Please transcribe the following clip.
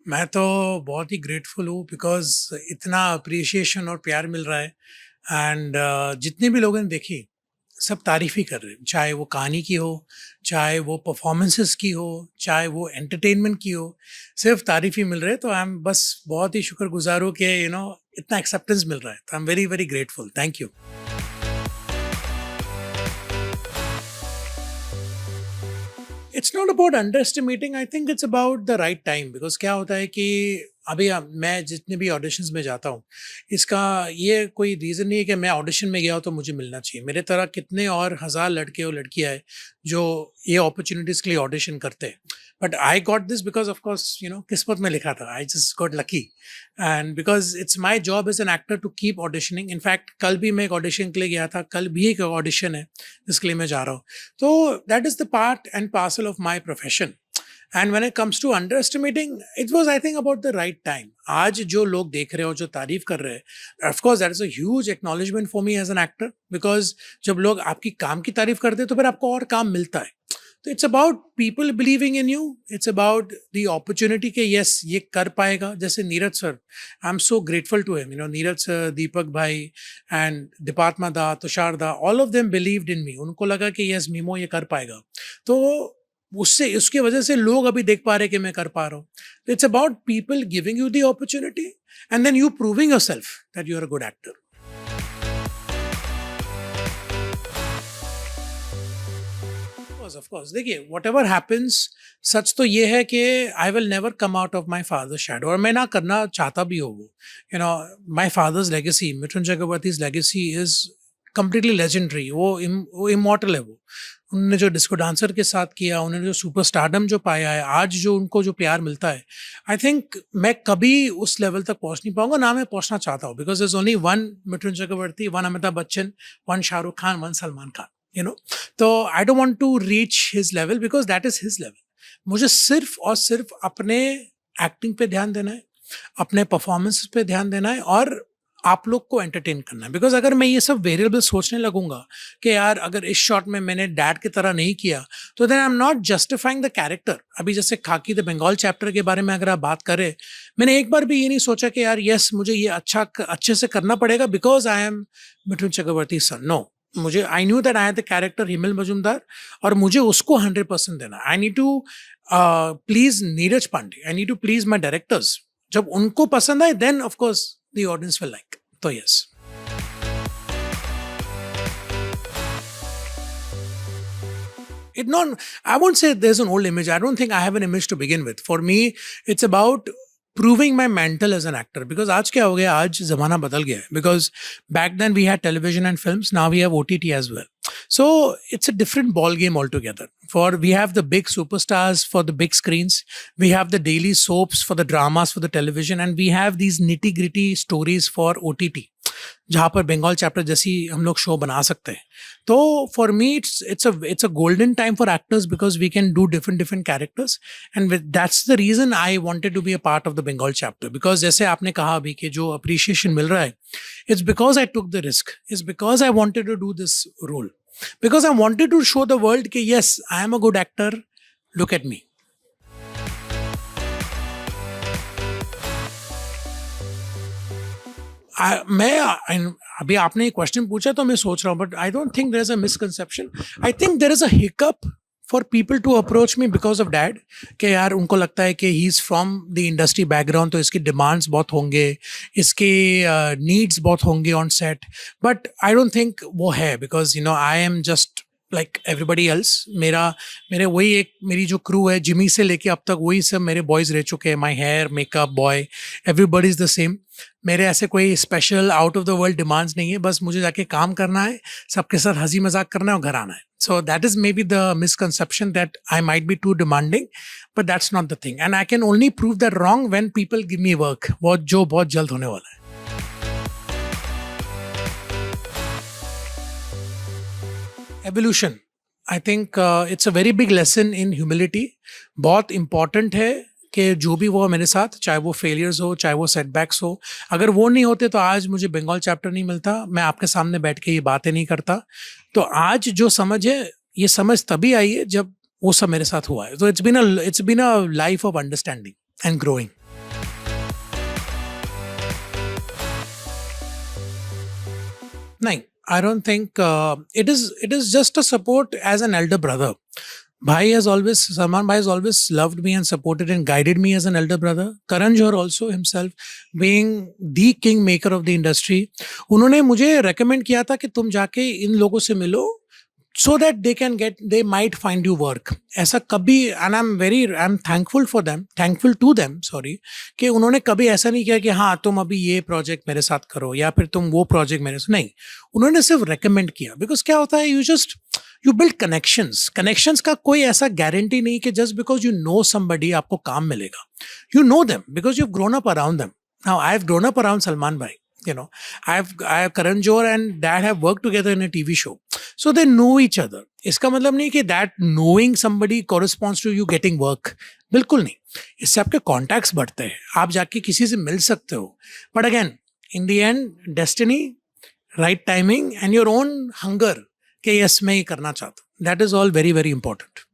मैं तो बहुत ही ग्रेटफुल हूँ बिकॉज़ इतना अप्रिसिएशन और प्यार मिल रहा है एंड जितने भी लोगों ने देखी, सब तारीफ़ ही कर रहे हैं। चाहे वो कहानी की हो, चाहे वो परफ़ॉर्मेंसेस की हो, चाहे वो एंटरटेनमेंट की हो, सिर्फ़ तारीफ़ ही मिल रहे हैं। तो आई एम बस बहुत ही शुक्रगुज़ार हूँ कि इतना एक्सेप्टेंस मिल रहा है। तो I am very, very grateful. Thank you. It's not about under estimating, I think it's about the right time. Because क्या होता है कि अभी मैं जितने भी ऑडिशंस में जाता हूँ, इसका ये कोई रीज़न नहीं है कि मैं ऑडिशन में गया हूँ तो मुझे मिलना चाहिए। मेरे तरह कितने और हज़ार लड़के और लड़कियाँ हैं जो ये अपॉर्चुनिटीज़ के लिए ऑडिशन करते हैं। But I got this because of course किस्मत में लिखा था। I just got lucky and because it's my job as an actor to keep auditioning. In fact कल भी मैं एक ऑडिशन के लिए गया था, कल भी एक ऑडिशन है जिसके लिए मैं जा रहा हूँ। So that is the part and parcel of my profession. And when it comes to underestimating, it was I think about the right time. आज जो लोग देख रहे हो, जो तारीफ कर रहे हैं, of course that is a huge acknowledgement for me as an actor because जब लोग आपकी काम की तारीफ करते हैं तो फिर आपको और काम मिलता है। तो it's about people believing in you, it's about the opportunity के यस ये कर पाएगा। जैसे Neeraj sir, I am so grateful to him. Neeraj sir, Deepak bhai and Deepatma da, Tushar da, all of them believed in me. उनको लगा कि यस मीमो ये कर पाएगा। तो उससे उसकी वजह से लोग अभी देख पा रहे कि मैं कर पा रहा हूँ। It's about people giving you the opportunity and then you proving yourself that you are a good actor. Of course देखिए, वट एवर हैपन्स, सच तो ये है कि I will never come out of my father's shadow, और मैं ना करना चाहता भी हो वो। My father's legacy, Mithun Chakraborty's legacy is completely legendary. वो इमॉर्टल है। वो उन्होंने जो डिस्को डांसर के साथ किया, उन्होंने जो सुपर स्टारडम जो पाया है, आज जो उनको जो प्यार मिलता है, आई थिंक मैं कभी उस लेवल तक पहुंच नहीं पाऊंगा, ना मैं पहुंचना चाहता हूँ। Because is only one Mithun Chakraborty, one Amitabh Bachchan, one Shahrukh Khan, one Salman Khan. तो I don't want to reach his level because that is his level. मुझे सिर्फ और सिर्फ अपने एक्टिंग पे ध्यान देना है, अपने परफॉर्मेंस पे ध्यान देना है और आप लोग को एंटरटेन करना है। बिकॉज अगर मैं ये सब वेरिएबल सोचने लगूंगा कि यार अगर इस शॉट में मैंने डैड की तरह नहीं किया तो then I am not justifying the character. अभी जैसे खाकी द बंगाल चैप्टर के बारे में अगर आप बात करें, मैंने एक बार भी ये नहीं सोचा कि यार यस मुझे ये अच्छे से करना पड़ेगा because I am Mithun Chakraborty son. No, मुझे I knew that I had the character Himel Majumdar और मुझे उसको 100% देना। I need to please Neeraj Pandey, I need to please my directors. जब उनको पसंद आए then of course the audience will like. तो yes, it not, I won't say there's an old image. I don't think I have an image to begin with. For me it's about proving my mental as an actor. Because आज क्या हो गया, आज ज़माना बदल गया है। Because back then we had television and films, now we have OTT as well. So it's a different ball game altogether. For we have the big superstars for the big screens, we have the daily soaps for the dramas for the television, and we have these nitty gritty stories for OTT, जहाँ पर Bengal chapter जैसी हम लोग show बना सकते हैं। तो for me it's a golden time for actors because we can do different different characters and that's the reason I wanted to be a part of the Bengal chapter. Because जैसे आपने कहा अभी कि जो अप्रिशिएशन मिल रहा है, it's because I took the risk, it's because I wanted to do this role, because I wanted to show the world कि yes I am a good actor, look at me. अभी आपने एक question पूछा तो मैं सोच रहा हूँ, but I don't think there is a misconception. I think there is a hiccup for people to approach me because of dad, कि यार उनको लगता है कि he is from the industry background, तो इसकी डिमांड्स बहुत होंगे, इसके नीड्स बहुत होंगे on set. But I don't think वो है, because I am just like everybody else. मेरे वही एक मेरी जो क्रू है, जिमी से लेके अब तक वही सब मेरे बॉयज़ रह चुके हैं। My hair, makeup boy, everybody is the same. मेरे ऐसे कोई special out of the world demands नहीं है। बस मुझे जाके काम करना है, सबके साथ हंसी मजाक करना है और घर आना है। So that is maybe the misconception that I might be too demanding, but that's not the thing and I can only prove that wrong when people give me work, बहुत जल्द होने वाला है। Evolution, I think it's a very big lesson in humility. बहुत important है कि जो भी वो मेरे साथ, चाहे वो फेलियर्स हो, चाहे वो सेटबैक्स हो, अगर वो नहीं होते तो आज मुझे बंगाल चैप्टर नहीं मिलता, मैं आपके सामने बैठ के ये बातें नहीं करता। तो आज जो समझ है, ये समझ तभी आई है जब वो सब मेरे साथ हुआ है। तो it's been a life of understanding and growing. नहीं, I don't think it is just a support as an elder brother. Salman Bhai has always loved me and supported and guided me as an elder brother. Karan Johar also himself, being the kingmaker of the industry, उन्होंने मुझे recommend किया था कि तुम जाके इन लोगों से मिलो, so that they might find you work. ऐसा कभी, and I'm thankful to them, sorry, कि उन्होंने कभी ऐसा नहीं किया कि हाँ तुम अभी ये प्रोजेक्ट मेरे साथ करो या फिर तुम वो प्रोजेक्ट मेरे साथ, नहीं, उन्होंने सिर्फ रेकमेंड किया. बिकॉज क्या होता है, यू बिल्ड कनेक्शंस का कोई ऐसा गारंटी नहीं कि just because you know somebody आपको काम मिलेगा. You know them because you grown up around them. Now I have grown up around Salman भाई. I have Karan Johar and Dad have worked together in a TV show, so they know each other. इसका मतलब नहीं कि that knowing somebody corresponds to you getting work. बिल्कुल नहीं. इससे आपके contacts बढ़ते हैं, आप जाके किसी से मिल सकते हो. But again, in the end, destiny, right timing, and your own hunger कि yes मैं ये करना चाहता हूँ. That is all very very important.